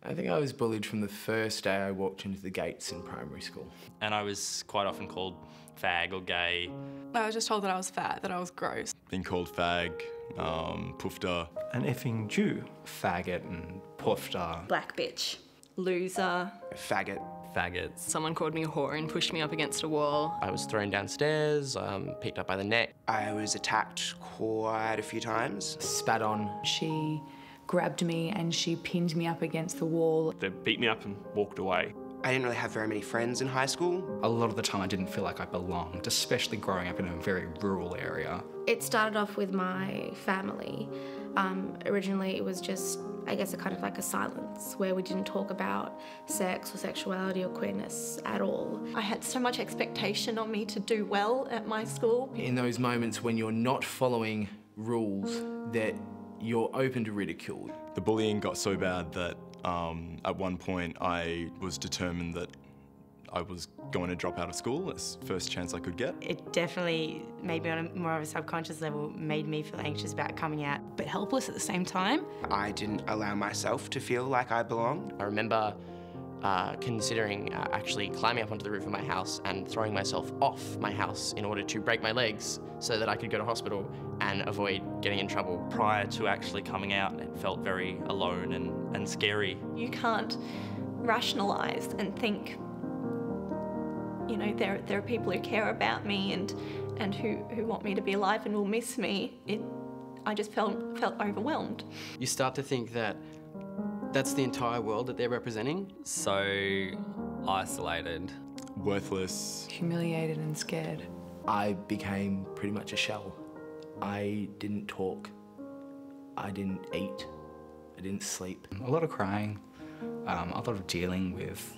I think I was bullied from the first day I walked into the gates in primary school. And I was quite often called fag or gay. I was just told that I was fat, that I was gross. Being called fag, poofter. An effing Jew. Faggot and poofter. Black bitch. Loser. Faggot. Faggots. Someone called me a whore and pushed me up against a wall. I was thrown downstairs, picked up by the neck. I was attacked quite a few times. Spat on. She grabbed me and she pinned me up against the wall. They beat me up and walked away. I didn't really have very many friends in high school. A lot of the time I didn't feel like I belonged, especially growing up in a very rural area. It started off with my family. Originally it was just, I guess, a kind of like a silence where we didn't talk about sex or sexuality or queerness at all. I had so much expectation on me to do well at my school. In those moments when you're not following rules, that you're open to ridicule. The bullying got so bad that at one point I was determined that I was going to drop out of school as first chance I could get. It definitely made me on a more of a subconscious level, made me feel anxious about coming out. But helpless at the same time. I didn't allow myself to feel like I belonged. I remember considering actually climbing up onto the roof of my house and throwing myself off my house in order to break my legs so that I could go to hospital and avoid getting in trouble. Prior to actually coming out, it felt very alone and scary. You can't rationalise and think, you know, there are people who care about me and who want me to be alive and will miss me. I just felt overwhelmed. You start to think that that's the entire world that they're representing. So isolated. Worthless. Humiliated and scared. I became pretty much a shell. I didn't talk. I didn't eat. I didn't sleep. A lot of crying, a lot of dealing with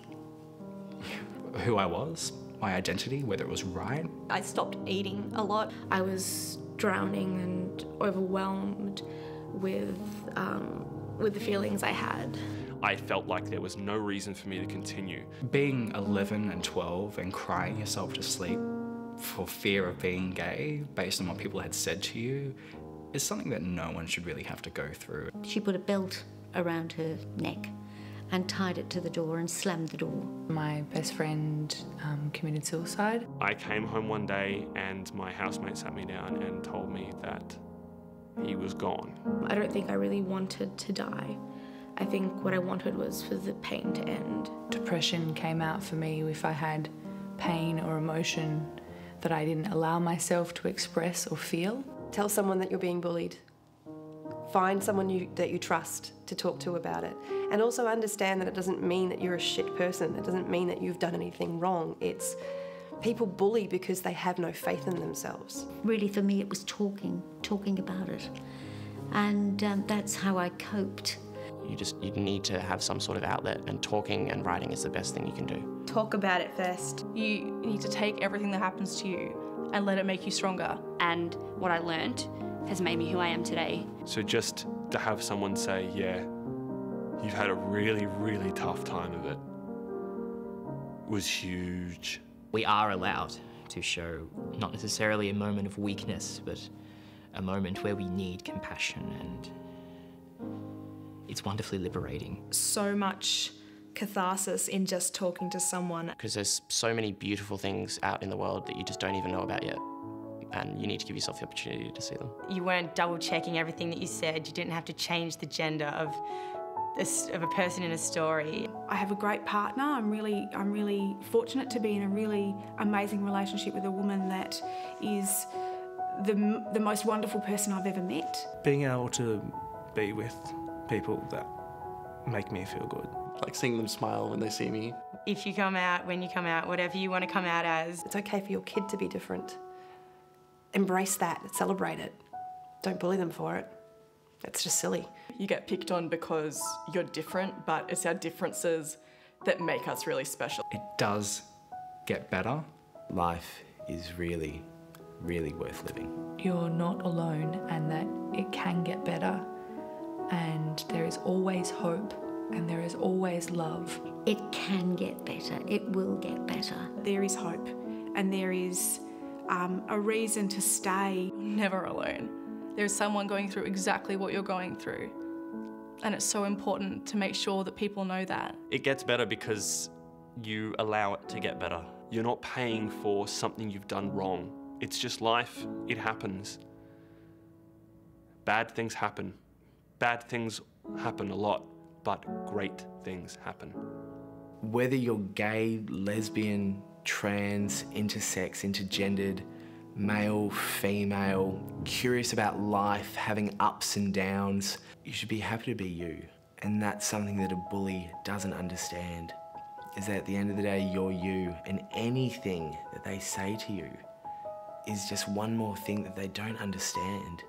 who I was, my identity, whether it was right. I stopped eating a lot. I was drowning and overwhelmed with the feelings I had. I felt like there was no reason for me to continue. Being 11 and 12 and crying yourself to sleep for fear of being gay, based on what people had said to you, is something that no one should really have to go through. She put a belt around her neck and tied it to the door and slammed the door. My best friend committed suicide. I came home one day and my housemate sat me down and told me that he was gone. I don't think I really wanted to die. I think what I wanted was for the pain to end. Depression came out for me if I had pain or emotion that I didn't allow myself to express or feel. Tell someone that you're being bullied. Find someone that you trust to talk to about it. And also understand that it doesn't mean that you're a shit person. It doesn't mean that you've done anything wrong. It's people bully because they have no faith in themselves. Really, for me, it was talking about it. And that's how I coped. You need to have some sort of outlet, and talking and writing is the best thing you can do. Talk about it first. You need to take everything that happens to you and let it make you stronger. And what I learnt has made me who I am today. So just to have someone say, yeah, you've had a really, really tough time of it, was huge. We are allowed to show not necessarily a moment of weakness, but a moment where we need compassion, and it's wonderfully liberating. So much catharsis in just talking to someone. Because there's so many beautiful things out in the world that you just don't even know about yet, and you need to give yourself the opportunity to see them. You weren't double-checking everything that you said. You didn't have to change the gender of a person in a story. I have a great partner. I'm really fortunate to be in a really amazing relationship with a woman that is the most wonderful person I've ever met. Being able to be with people that make me feel good. Like seeing them smile when they see me. If you come out, when you come out, whatever you want to come out as. It's okay for your kid to be different. Embrace that, celebrate it. Don't bully them for it. It's just silly. You get picked on because you're different, but it's our differences that make us really special. It does get better. Life is really, really worth living. You're not alone, and that it can get better, and there is always hope, and there is always love. It can get better. It will get better. There is hope, and there is a reason to stay. You're never alone. There's someone going through exactly what you're going through. And it's so important to make sure that people know that. It gets better because you allow it to get better. You're not paying for something you've done wrong. It's just life. It happens. Bad things happen. Bad things happen a lot, but great things happen. Whether you're gay, lesbian, trans, intersex, intergendered, male, female, curious about life, having ups and downs, you should be happy to be you. And that's something that a bully doesn't understand, is that at the end of the day, you're you, and anything that they say to you is just one more thing that they don't understand.